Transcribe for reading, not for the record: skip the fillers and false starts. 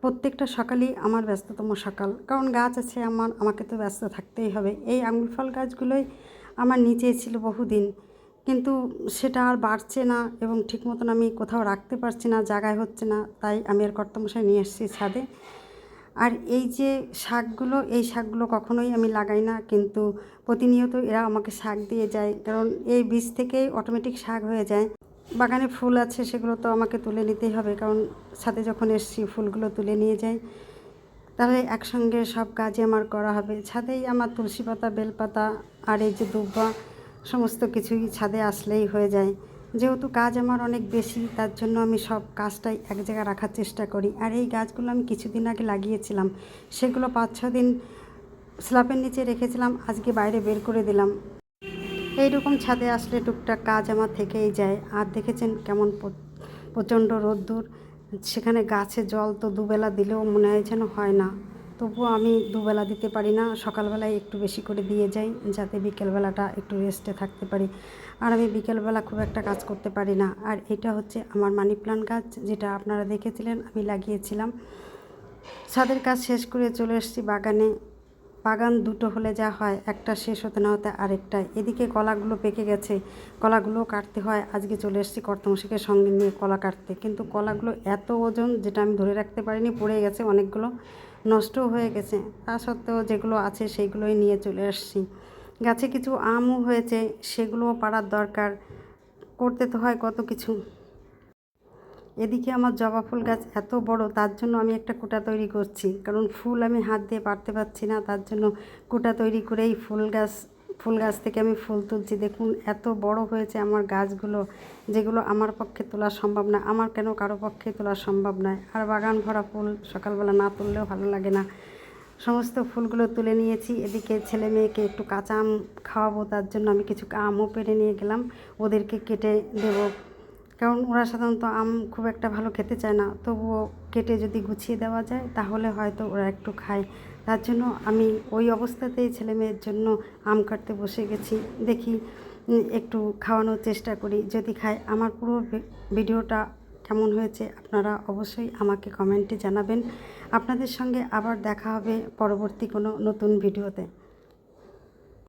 প্রত্যেকটা সকালই আমার ব্যস্ততম সকাল, কারণ গাছ আছে আমাকে তো ব্যস্ত থাকতেই হবে। এই আঙুর ফল গাছগুলোই আমার নিচে ছিল বহুদিন, কিন্তু সেটা আর বাড়ছে না এবং ঠিক মতন আমি কোথাও রাখতে পারছি না, জায়গায় হচ্ছে না। তাই আমি আর কর্তামশাই নিয়ে এসেছি ছাদে। আর এই যে শাকগুলো, এই শাকগুলো কখনোই আমি লাগাই না, কিন্তু প্রতিনিয়ত এরা আমাকে শাক দিয়ে যায়, কারণ এই বীজ থেকেই অটোমেটিক শাক হয়ে যায়। বাগানে ফুল আছে, সেগুলো তো আমাকে তুলে নিতেই হবে, কারণ ছাদে যখন এসছি ফুলগুলো তুলে নিয়ে যাই, তাহলে একসঙ্গে সব কাজই আমার করা হবে। ছাদেই আমার তুলসী পাতা, বেলপাতা আর এই যে দুব্বা, সমস্ত কিছুই ছাদে আসলেই হয়ে যায়। যেহেতু কাজ আমার অনেক বেশি, তার জন্য আমি সব কাজটাই এক জায়গায় রাখার চেষ্টা করি। আর এই গাছগুলো আমি কিছুদিন আগে লাগিয়েছিলাম, সেগুলো 5-6 দিন স্ল্যাবের নিচে রেখেছিলাম, আজকে বাইরে বের করে দিলাম। এইরকম ছাদে আসলে টুকটাক কাজ আমার থেকেই যায়। আর দেখেছেন কেমন প্রচণ্ড রোদ্দুর, সেখানে গাছে জল তো দুবেলা দিলেও মনে হয় যেন হয় না। তবুও আমি দুবেলা দিতে পারি না, সকালবেলায় একটু বেশি করে দিয়ে যাই, যাতে বিকেলবেলাটা একটু রেস্টে থাকতে পারি। আর আমি বিকেলবেলা খুব একটা কাজ করতে পারি না। আর এটা হচ্ছে আমার মানি প্লান্ট গাছ, যেটা আপনারা দেখেছিলেন আমি লাগিয়েছিলাম। ছাদের কাজ শেষ করে চলে এসেছি বাগানে। বাগান দুটো হলে যা হয়, একটা শেষ হতে না হতে আরেকটা। এদিকে কলাগুলো পেকে গেছে, কলাগুলোও কাটতে হয়। আজকে চলে এসেছি কর্তামশাইকে সঙ্গে নিয়ে কলা কাটতে, কিন্তু কলাগুলো এত ওজন, যেটা আমি ধরে রাখতে পারিনি, পড়ে গেছে, অনেকগুলো নষ্টও হয়ে গেছে। তা সত্ত্বেও যেগুলো আছে সেইগুলোই নিয়ে চলে আসছি। গাছে কিছু আমও হয়েছে, সেগুলোও পাড়ার দরকার, করতে তো হয় কত কিছু। এদিকে আমার জবা ফুল গাছ এত বড়, তার জন্য আমি একটা কুটা তৈরি করছি, কারণ ফুল আমি হাত দিয়ে পারতে পারছি না, তার জন্য কুটা তৈরি করেই ফুল গাছ থেকে আমি ফুল তুলছি। দেখুন এত বড় হয়েছে আমার গাছগুলো, যেগুলো আমার পক্ষে তোলা সম্ভব না, আমার কেন কারো পক্ষে তোলা সম্ভব নয়। আর বাগান ভরা ফুল সকালবেলা না তুললেও ভালো লাগে না। সমস্ত ফুলগুলো তুলে নিয়েছি। এদিকে ছেলে মেয়েকে একটু কাঁচা আম খাওয়াবো, তার জন্য আমি কিছু আমও পেড়ে নিয়ে গেলাম, ওদেরকে কেটে দেবো, কারণ ওরা সাধারণত আম খুব একটা ভালো খেতে চায় না। তবুও কেটে যদি গুছিয়ে দেওয়া যায়, তাহলে হয়তো ওরা একটু খায়। তার জন্য আমি ওই অবস্থাতেই ছেলে মেয়ের জন্য আম কাটতে বসে গেছি। দেখি একটু খাওয়ানোর চেষ্টা করি, যদি খায়। আমার পুরো ভিডিওটা কেমন হয়েছে আপনারা অবশ্যই আমাকে কমেন্টে জানাবেন। আপনাদের সঙ্গে আবার দেখা হবে পরবর্তী কোনো নতুন ভিডিওতে।